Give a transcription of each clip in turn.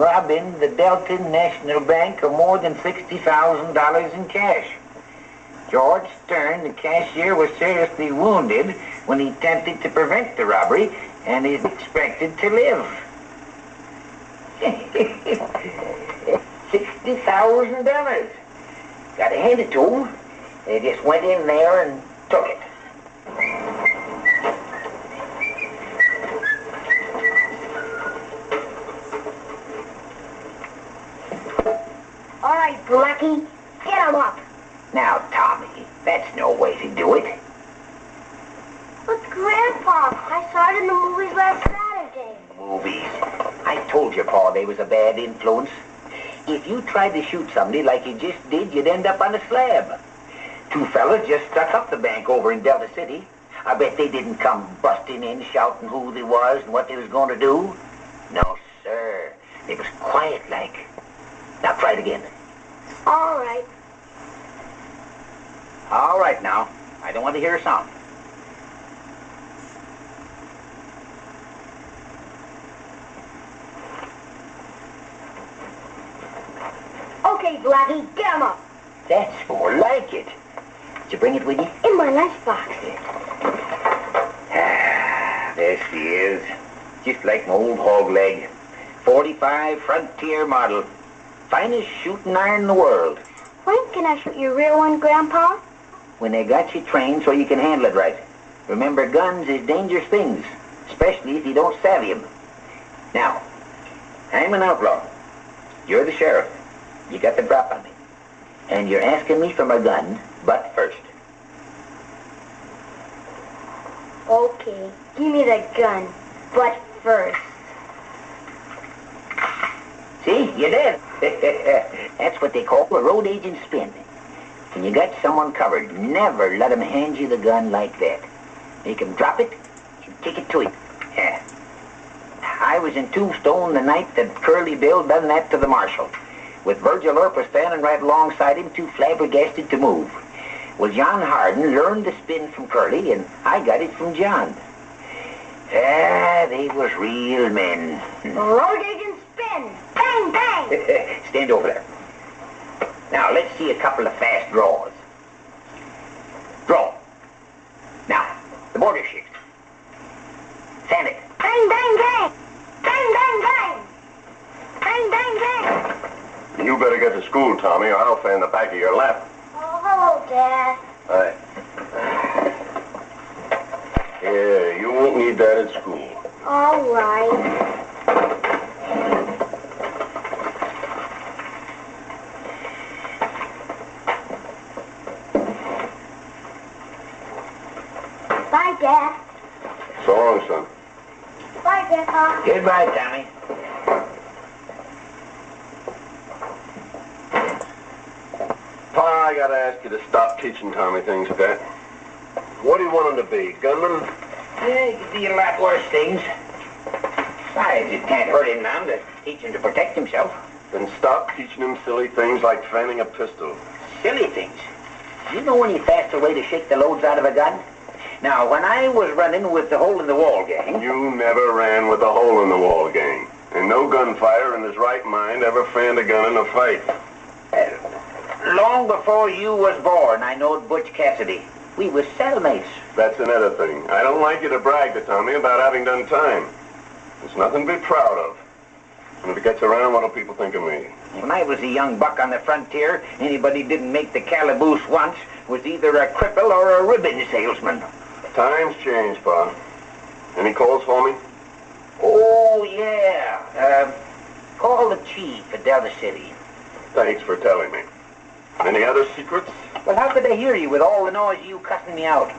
Robbing the Delta National Bank of more than $60,000 in cash. George Stern, the cashier, was seriously wounded when he attempted to prevent the robbery, and is expected to live. $60,000. Gotta hand it to him. They just went in there and took it. All right, Blackie, get him up. Now, Tommy, that's no way to do it. But Grandpa, I saw it in the movies last Saturday. Movies? I told you, Pa, they was a bad influence. If you tried to shoot somebody like you just did, you'd end up on a slab. Two fellas just stuck up the bank over in Delta City. I bet they didn't come busting in, shouting who they was and what they was going to do. No, sir. It was quiet like. Now try it again. All right. All right now. I don't want to hear a sound. Okay, Blackie, get him up. That's more like it. Did you bring it with you? In my lunchbox. Ah, there she is. Just like my old hog leg. 45 Frontier model. Finest shooting iron in the world. When can I shoot your real one, Grandpa? When they got you trained so you can handle it right. Remember, guns is dangerous things, especially if you don't savvy them. Now, I'm an outlaw. You're the sheriff. You got the drop on me. And you're asking me for my gun, but first. Okay, give me the gun, but first. See, you did. That's what they call a road agent spin. When you got someone covered, never let him hand you the gun like that. Make him drop it and take it to him. Yeah. I was in Tombstone the night that Curly Bill done that to the marshal, with Virgil Earp standing right alongside him, too flabbergasted to move. Well, John Harden learned the spin from Curly, and I got it from John. Ah, they was real men. Road agent spin. Bang, bang. Stand over there. Now, let's see a couple of fast draws. Draw. Now, the border shift. Sand it. Bang, bang, bang. Bang, bang, bang. Bang, bang, bang. You better get to school, Tommy, or I'll fan the back of your lap. Oh, hello, Dad. Hi. Yeah, you won't need that at school. All right. Bye, Dad. So long, son. Bye, Grandpa. Goodbye, Tommy. Pa, I gotta ask you to stop teaching Tommy things like that. What do you want him to be, gunman? Yeah, he could be a lot worse things. Besides, it can't hurt him now to teach him to protect himself. Then stop teaching him silly things like fanning a pistol. Silly things. You know any faster way to shake the loads out of a gun? Now, when I was running with the hole-in-the-wall gang... You never ran with the hole-in-the-wall gang. And no gunfighter in his right mind ever fanned a gun in a fight. Long before you was born, I knowed Butch Cassidy. We was cellmates. That's another thing. I don't like you to brag to Tommy about having done time. It's nothing to be proud of. And if it gets around, what'll people think of me? When I was a young buck on the frontier, anybody didn't make the calaboose once was either a cripple or a ribbon salesman. Times change, Pa. Any calls for me? Oh, yeah. Call the chief at Delta City. Thanks for telling me. Any other secrets? Well, how could they hear you with all the noise of you cussing me out?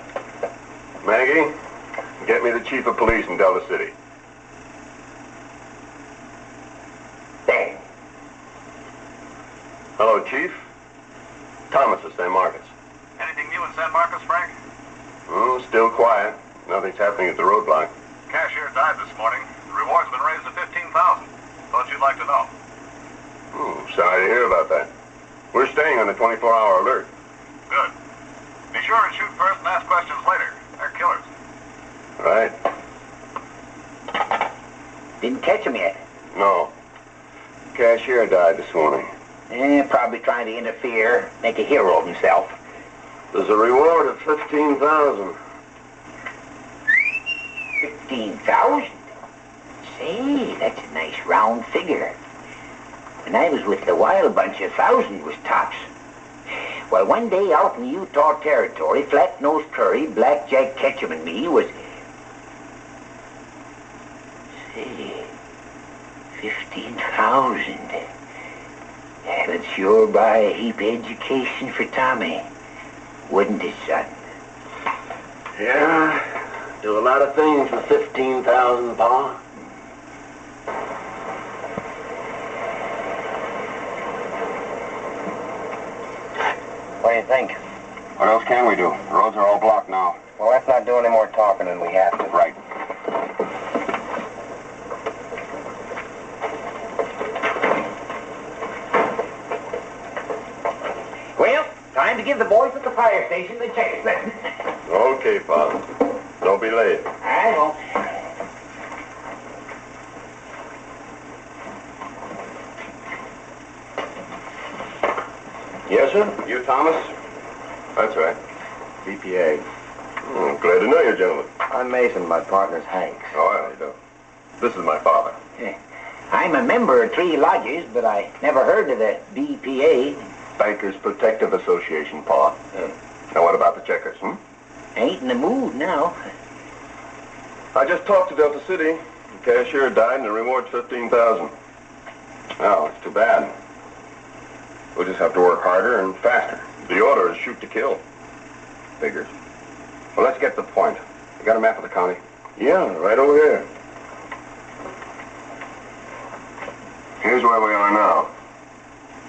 Maggie, Get me the chief of police in Delta City. There. Hello, Chief. Thomas of San Marcos. Anything new in San Marcos, Frank? Oh, still quiet. Nothing's happening at the roadblock. Cashier died this morning. The reward's been raised to $15,000. Thought you'd like to know. Oh, sorry to hear about that. We're staying on a 24-hour alert. Good. Be sure and shoot first and ask questions later. They're killers. Right. Didn't catch him yet. No. Cashier died this morning. Probably trying to interfere, make a hero of himself. There's a reward of $15,000. 15,000? Say, that's a nice round figure. When I was with the Wild Bunch, 1,000 was tops. Well, one day out in Utah Territory, Flat-Nosed Curry, Blackjack Ketchum, and me was... Say, 15,000. That'd sure buy a heap of education for Tommy. Wouldn't it, son? Yeah, do a lot of things for 15,000, Pa. What do you think? What else can we do? The roads are all blocked now. Well, let's not do any more talking than we have to. Right. Well, time to give the boys at the fire station the checkers then. Okay, Pa. Don't be late. I won't. Yes, sir? You, Thomas? That's right. BPA. Oh, glad to know you, gentlemen. I'm Mason. My partner's Hanks. Oh, how do you do? This is my father. I'm a member of 3 lodges, but I never heard of the BPA. Bankers Protective Association, Pa. Now, what about the checkers, Ain't in the mood now. I just talked to Delta City. The cashier died and the reward's 15,000. Oh, it's too bad. We'll just have to work harder and faster. The order is shoot to kill. Figures. Well, let's get to the point. You got a map of the county? Yeah, right over here. Here's where we are now.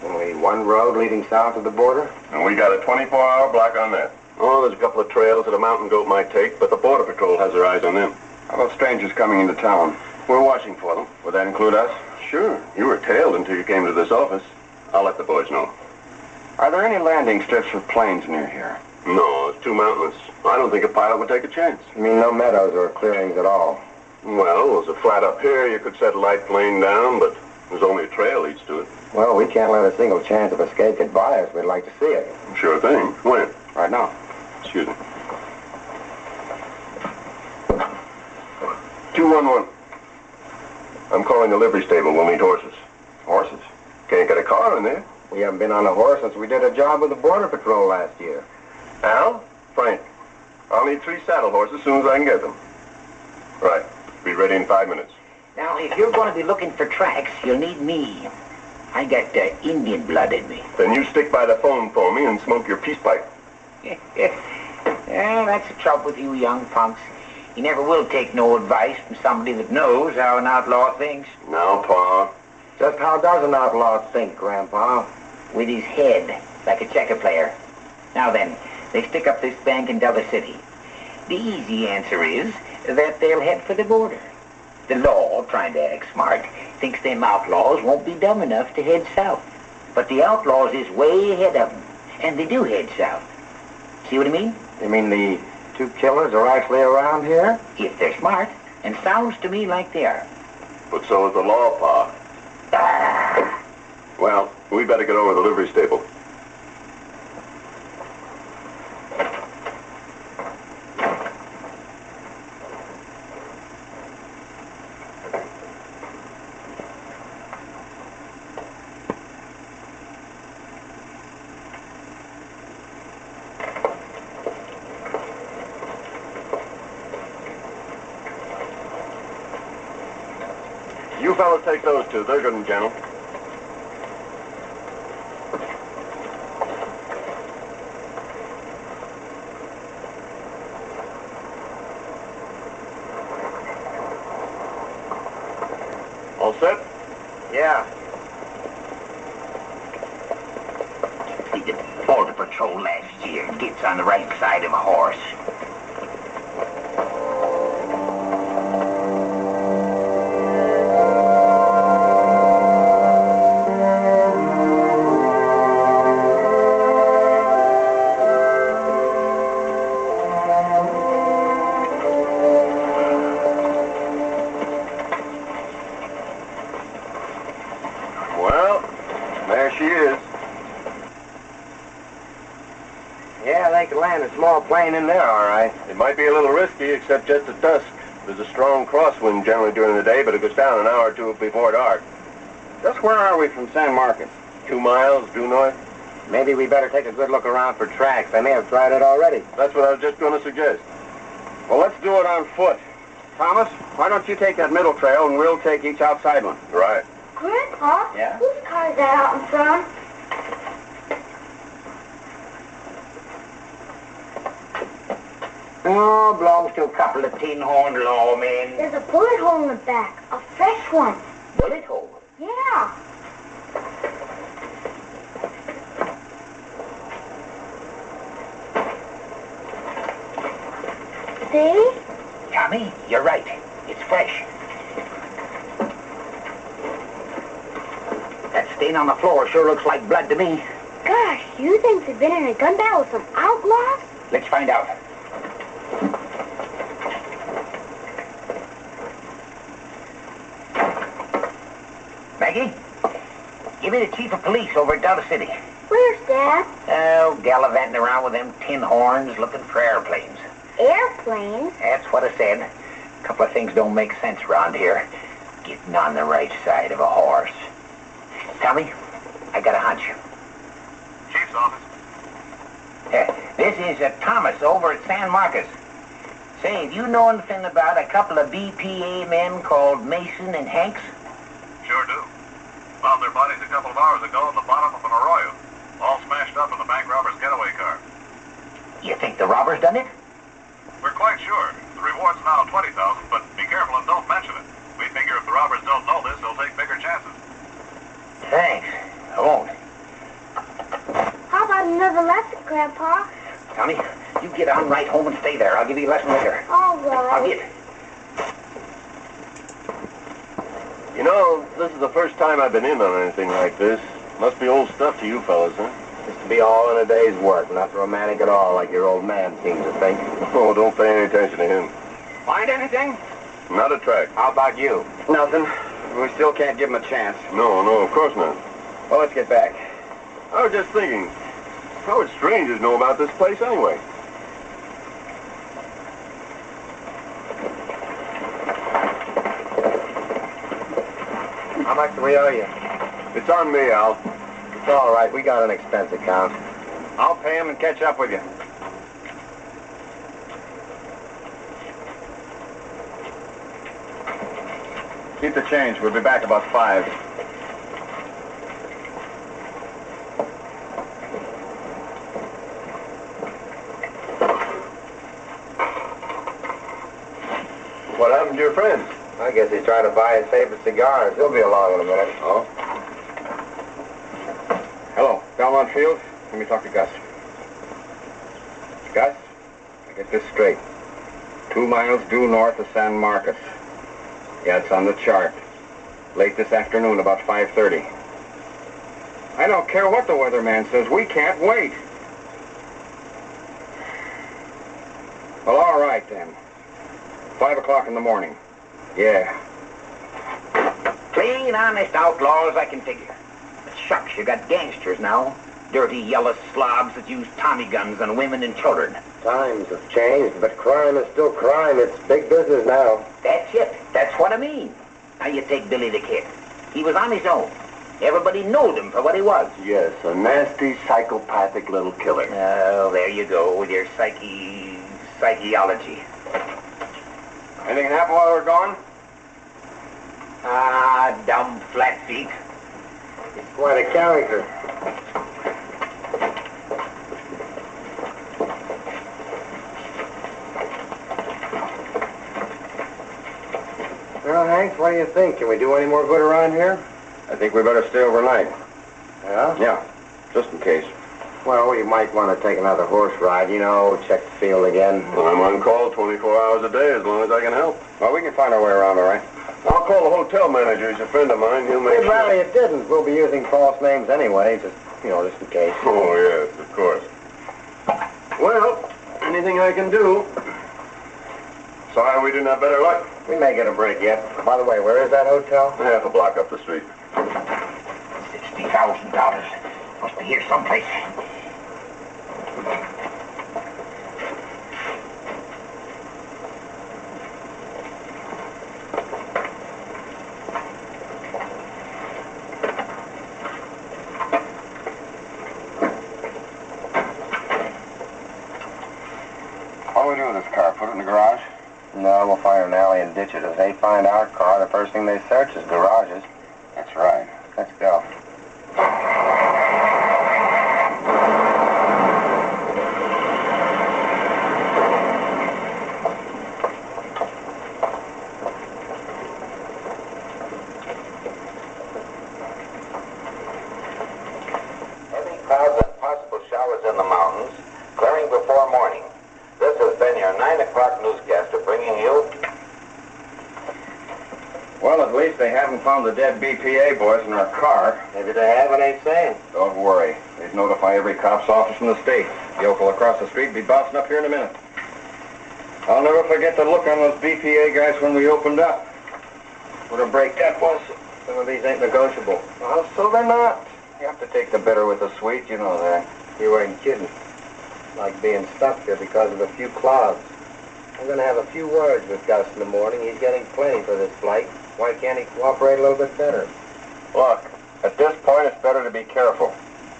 Only one road leading south of the border? And we got a 24-hour block on that. Oh, there's a couple of trails that a mountain goat might take, but the Border Patrol has their eyes on them. How about strangers coming into town? We're watching for them. Would that include us? Sure. You were tailed until you came to this office. I'll let the boys know. Are there any landing strips for planes near here? No, it's too mountainous. I don't think a pilot would take a chance. You mean no meadows or clearings at all? Well, there's a flat up here. You could set a light plane down, but there's only a trail leads to it. Well, we can't let a single chance of escape get by us. We'd like to see it. Sure thing. When? Right now. Excuse me. 211. I'm calling the livery stable. We'll need horses. Horses? Can't get a car in there. We haven't been on a horse since we did a job with the Border Patrol last year. Al? Frank. I'll need 3 saddle horses as soon as I can get them. Right. Be ready in 5 minutes. Now, if you're going to be looking for tracks, you'll need me. I got Indian blood in me. Then you stick by the phone for me and smoke your peace pipe. Well, that's the trouble with you young punks. You never will take no advice from somebody that knows how an outlaw thinks. Now, Pa. Just how does an outlaw think, Grandpa? With his head, like a checker player. Now then, they stick up this bank in Delta City. The easy answer is that they'll head for the border. The law, trying to act smart, thinks them outlaws won't be dumb enough to head south. But the outlaws is way ahead of them, and they do head south. See what I mean? You mean the 2 killers are actually around here? If they're smart, and sounds to me like they are. But so is the law, Pa. Well, we better get over to the livery stable. You fellas take those 2. They're good and gentle. set? Yeah. He did border patrol last year. Gets on the right side of a horse. Well, there she is. Yeah, they could land a small plane in there, all right. It might be a little risky, except just at dusk. There's a strong crosswind generally during the day, but it goes down an hour or two before dark. Just where are we from San Marcos? 2 miles due north. Maybe we better take a good look around for tracks. They may have tried it already. That's what I was just going to suggest. Well, let's do it on foot. Thomas, why don't you take that middle trail and we'll take each outside one? Right. Grandpa? Yeah? Whose car is that out in front? Oh, belongs to a couple of tin-horned lawmen. There's a bullet hole in the back. A fresh one. Bullet hole. Yeah. See? Tommy, you're right. It's fresh. That stain on the floor sure looks like blood to me. Gosh, you think they've been in a gun battle with some outlaws? Let's find out. Maggie, give me the chief of police over at Delta City. Where's Dad? Oh, gallivanting around with them tin horns looking for airplanes. Airplanes? That's what I said. A couple of things don't make sense around here. Getting on the right side of a horse. Tommy, I got a hunch. Chief's office. This is Thomas over at San Marcos. Say, do you know anything about a couple of BPA men called Mason and Hanks? Sure do. Found their bodies a couple of hours ago at the bottom of an arroyo. All smashed up in the bank robber's getaway car. You think the robbers done it? We're quite sure. The reward's now $20,000, but be careful and don't mention it. We figure if the robbers don't know this, they'll take bigger chances. Thanks. I won't. How about another lesson, Grandpa? Tommy, you get on right home and stay there. I'll give you a lesson later. All I'll right. get it. You know, this is the first time I've been in on anything like this. Must be old stuff to you fellas, huh? Just to be all in a day's work. Not romantic at all, like your old man seems to think. Oh, don't pay any attention to him. Find anything? Not a track. How about you? Nothing. We still can't give him a chance. No, of course not. Well, let's get back. I was just thinking, how would strangers know about this place anyway? How much do we owe you? It's on me, Al. It's all right. We got an expense account. I'll pay him and catch up with you. Keep the change. We'll be back about 5. What happened to your friend? I guess he's trying to buy his favorite cigars. He'll be along in a minute. Oh? Hello, Belmont Field. Let me talk to Gus. Gus, I get this straight. 2 miles due north of San Marcos. Yeah, it's on the chart. Late this afternoon, about 5:30. I don't care what the weatherman says. We can't wait. Well, all right, then. 5 o'clock in the morning. Yeah. Plain, honest outlaws, I can figure. But shucks, you got gangsters now. Dirty, yellow slobs that use Tommy guns on women and children. Times have changed, but crime is still crime. It's big business now. That's it. That's what I mean. Now you take Billy the Kid. He was on his own. Everybody knowed him for what he was. Yes, a nasty, psychopathic little killer. Oh, there you go with your psychology. Anything happen while we're gone? Ah, dumb flat feet. He's quite a character. Well, Hank, what do you think? Can we do any more good around here? I think we better stay overnight. Yeah? Yeah, just in case. Well, you might want to take another horse ride, check the field again. Well, I'm on call 24 hours a day as long as I can help. Well, we can find our way around, all right? I'll call the hotel manager. He's a friend of mine. He'll make I'd rather you didn't. We'll be using false names anyway, just in case. Oh, yes, of course. Well, anything I can do. Sorry we didn't have better luck. We may get a break yet. By the way, where is that hotel? Half a block up the street. $60,000. Must be here someplace. What do we do with this car? Put it in the garage? No, we'll find an alley and ditch it. If they find our car, the first thing they search is garages. That's right. Let's go. Heavy clouds and possible showers in the mountains, clearing before morning. This has been your 9 o'clock newscaster bringing you... Well, at least they haven't found the dead BPA boys in our car. Maybe they have and ain't saying. Don't worry. They'd notify every cop's office in the state. Yokel across the street be bouncing up here in a minute. I'll never forget the look on those BPA guys when we opened up. What a break that was. Some of these ain't negotiable. Well, so they're not. You have to take the bitter with the sweet, you know that. You ain't kidding. Like being stuck here because of a few clouds. I'm going to have a few words with Gus in the morning. He's getting plenty for this flight. Why can't he cooperate a little bit better? Look, at this point, it's better to be careful.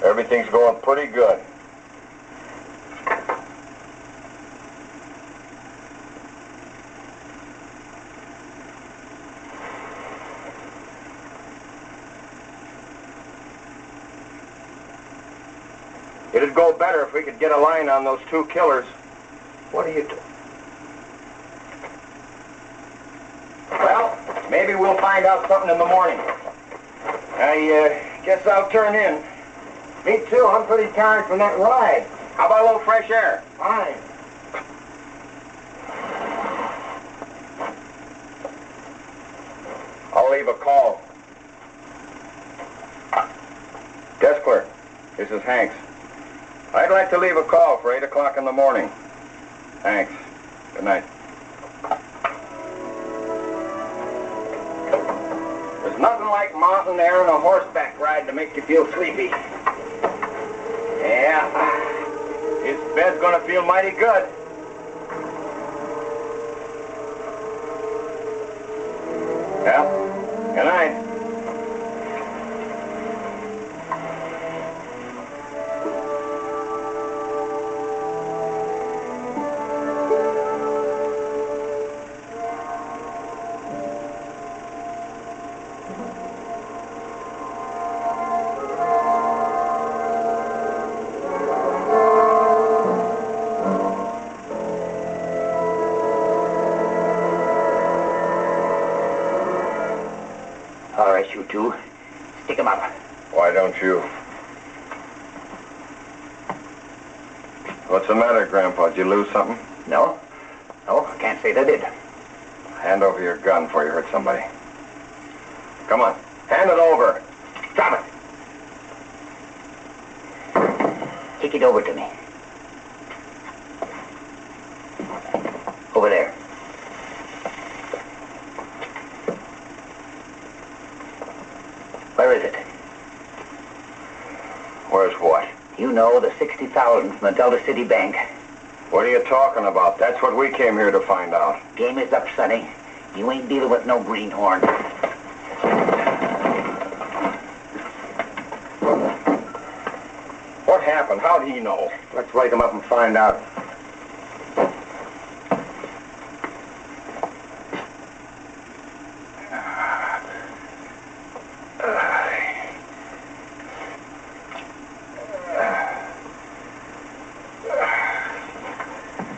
Everything's going pretty good. It'd go better if we could get a line on those 2 killers. What are you doing? Well, maybe we'll find out something in the morning. I guess I'll turn in. Me too. I'm pretty tired from that ride. How about a little fresh air? Fine. I'll leave a call. Desk clerk, this is Hanks. I'd like to leave a call for 8 o'clock in the morning. Thanks. Good night. There's nothing like mountain air and a horseback ride to make you feel sleepy. Yeah, this bed's gonna feel mighty good. Yeah, good night. All right, you two. Stick 'em up. Why don't you? What's the matter, Grandpa? Did you lose something? No? No, I can't say they did. Hand over your gun before you hurt somebody. Come on. Hand it over. Drop it. Take it over to me. Over there. Where is it? Where's what? You know, the 60,000 from the Delta City Bank. What are you talking about? That's what we came here to find out. Game is up, Sonny. You ain't dealing with no greenhorn. What happened? How'd he know? Let's wake him up and find out.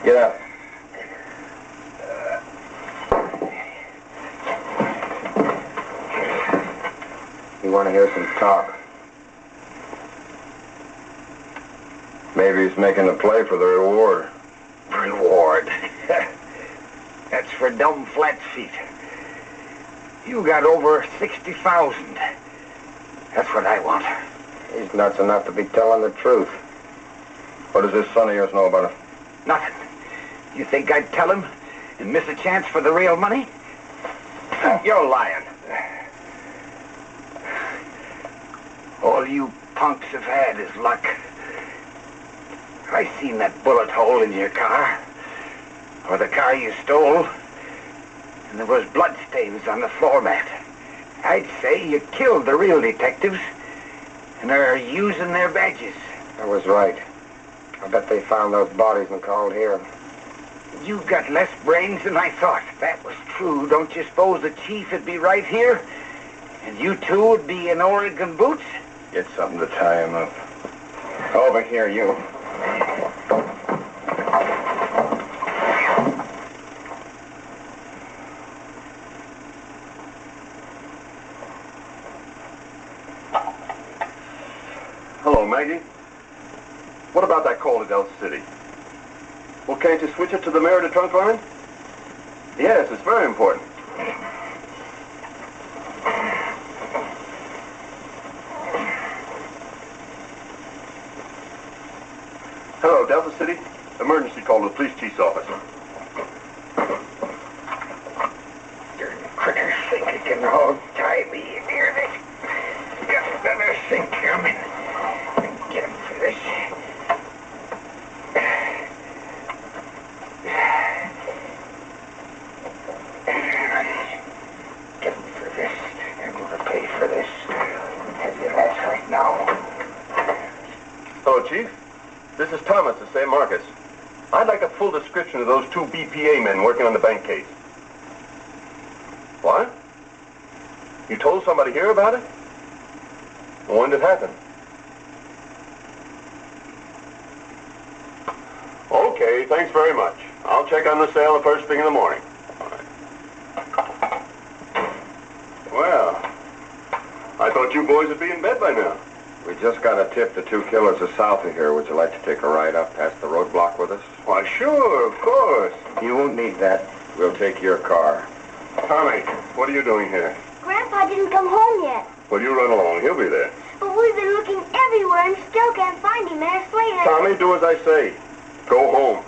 Get up. want to hear some talk. Maybe he's making a play for the reward. Reward? That's for dumb flat feet. You got over 60,000. That's what I want. He's nuts enough to be telling the truth. What does this son of yours know about it? Nothing. You think I'd tell him and miss a chance for the real money? You're lying. All you punks have had is luck. I seen that bullet hole in your car, or the car you stole, and there was bloodstains on the floor mat. I'd say you killed the real detectives and are using their badges. I was right. I bet they found those bodies and called here. You've got less brains than I thought. If that was true, don't you suppose the chief would be right here? And you two would be in Oregon boots? Get something to tie him up. Over here, you. Hello, Maggie. What about that call to Delta City? Well, can't you switch it to the Merida trunk line? Yes, it's very important. Hello, Delta City. Emergency call to the police chief's office. Darn critters think they can all tie me in here. They got another sink coming. Get him for this. Get him for this. I'm going to pay for this. Have your ass right now. Hello, Chief. This is Thomas of San Marcos. I'd like a full description of those 2 BPA men working on the bank case. What? You told somebody here about it? Well, when did it happen? Okay, thanks very much. I'll check on the sale the first thing in the morning. All right. Well, I thought you boys would be in bed by now. We just got a tip to 2 killers are south of here. Would you like to take a ride up past the roadblock with us? Why, sure, of course. You won't need that. We'll take your car. Tommy, what are you doing here? Grandpa didn't come home yet. Well, you run along. He'll be there. But we've been looking everywhere and still can't find him. And it's late. Tommy, do as I say. Go home.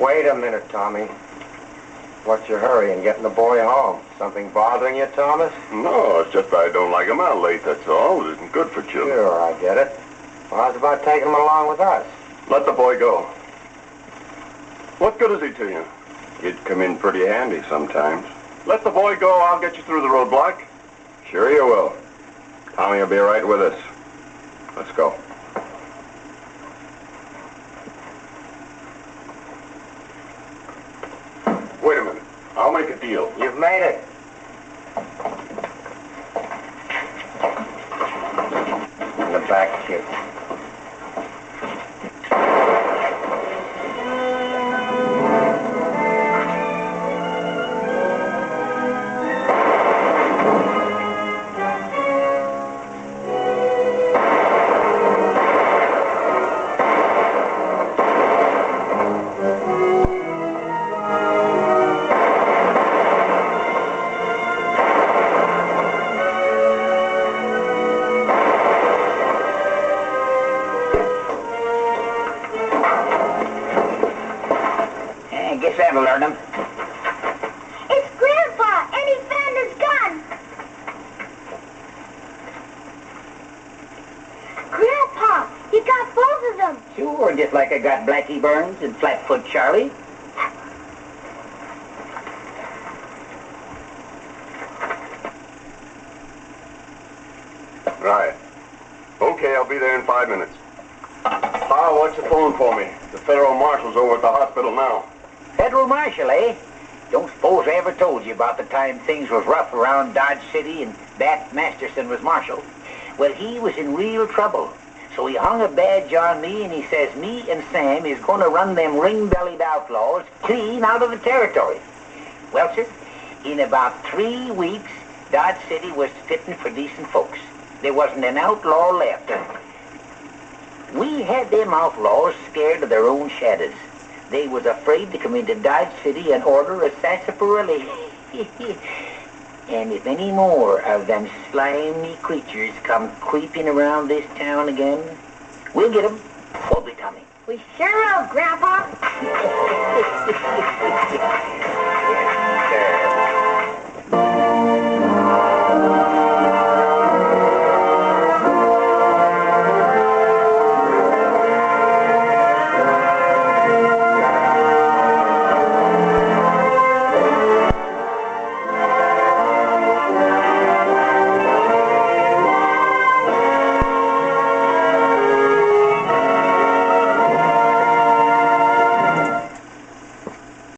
Wait a minute, Tommy. What's your hurry in getting the boy home? Something bothering you, Thomas? No, it's just that I don't like him out late, that's all. It isn't good for children. Sure, I get it. Well, how's about taking him along with us? Let the boy go. What good is he to you? He'd come in pretty handy sometimes. Let the boy go, I'll get you through the roadblock. Sure you will. Tommy will be right with us. Let's go. Wait a minute. I'll make a deal. You've made it. In the back, kid. That'll learn him. It's Grandpa, and he found his gun. Grandpa, you got both of them. Sure, just like I got Blackie Burns and Flatfoot Charlie. Right. Okay, I'll be there in 5 minutes. I'll watch the phone for me. The federal marshal's over at the hospital now. Federal Marshal, eh? Don't suppose I ever told you about the time things was rough around Dodge City and Bat Masterson was Marshal. Well, he was in real trouble. So he hung a badge on me and he says me and Sam is going to run them ring-bellied outlaws clean out of the territory. Well, sir, in about 3 weeks, Dodge City was fitting for decent folks. There wasn't an outlaw left. We had them outlaws scared of their own shadows. They was afraid to come into Dodge City and order a sarsaparilla. And if any more of them slimy creatures come creeping around this town again, we'll get 'em. Won't we, Tommy? We sure will, Grandpa.